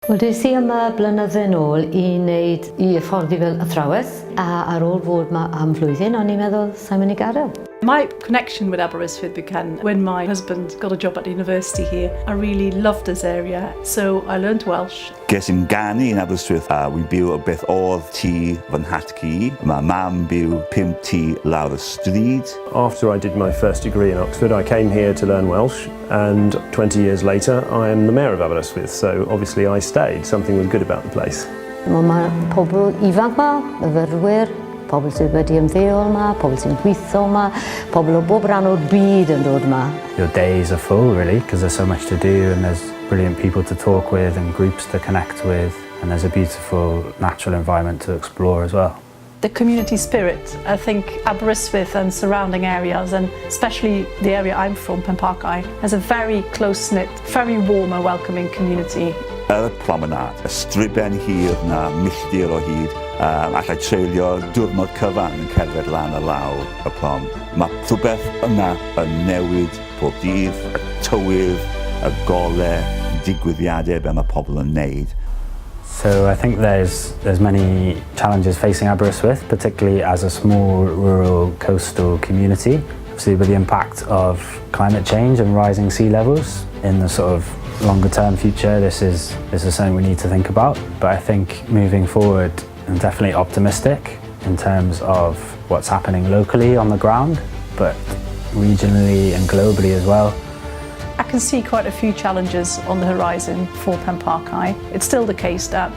Wel, des I yma blynydde nôl I wneud I hyfforddi fel athrawes, a ar ôl fod yma am flwyddyn, o'n i'n meddwl, sa'n mynd I gadael. My connection with Aberystwyth began when my husband got a job at university here. I really loved this area, so I learned Welsh. Ges i'n ganu yn Aberystwyth a wy'n byw o beth oedd tŷ fy nhatgu I. Mae mam byw 5 tŷ lawr y stryd. After I did my first degree in Oxford, I came here to learn Welsh, and 20 years later I am the mayor of Aberystwyth, so obviously I stayed. Something was good about the place. Mae pobl ifanc ma, myfyrwyr, pobl sydd wedi ymddeol yma, pobl sy'n gweithio yma, pobl o bob rhan o'r byd yn dod yma. Your days are full, really, because there's so much to do and there's brilliant people to talk with and groups to connect with, and there's a beautiful natural environment to explore as well. The community spirit, I think Aberystwyth and surrounding areas, and especially the area I'm from, Penparcau, has a very close-knit, very warm and welcoming community. Y promenade, y striben hir na milltir o hyd, allai treulio diwrnod cyfan yn cerdded lan y law y prom. Mae rhywbeth yna yn newid pob dydd, y tywydd, y golau, digwyddiadau be mae pobl yn neud. So I think there's many challenges facing Aberystwyth, particularly as a small rural coastal community. Obviously with the impact of climate change and rising sea levels in the sort of longer term future, this is something we need to think about. But I think moving forward, I'm definitely optimistic in terms of what's happening locally on the ground, but regionally and globally as well. I can see quite a few challenges on the horizon for Penparcau. It's still the case that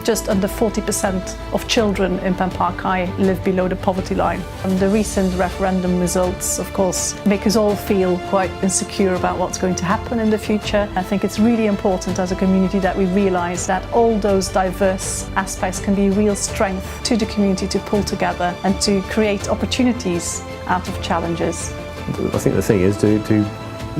just under 40% of children in Penparcau live below the poverty line. And the recent referendum results, of course, make us all feel quite insecure about what's going to happen in the future. I think it's really important as a community that we realise that all those diverse aspects can be a real strength to the community to pull together and to create opportunities out of challenges. I think the thing is to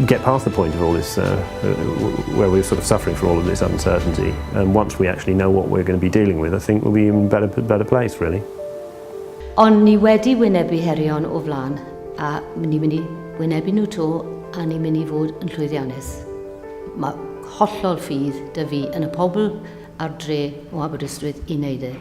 get past the point of all this, where we're sort of suffering from all of this uncertainty, and once we actually know what we're going to be dealing with, I think we'll be in a better place, really. Ond ni wedi wynebu herion o flaen, a ni mynd I wynebu nhw to, a ni mynd I fod yn llwyddiannus. Mae hollol ffydd 'da fi yn y pobl a'r dre o Aberystwyth I wneud e.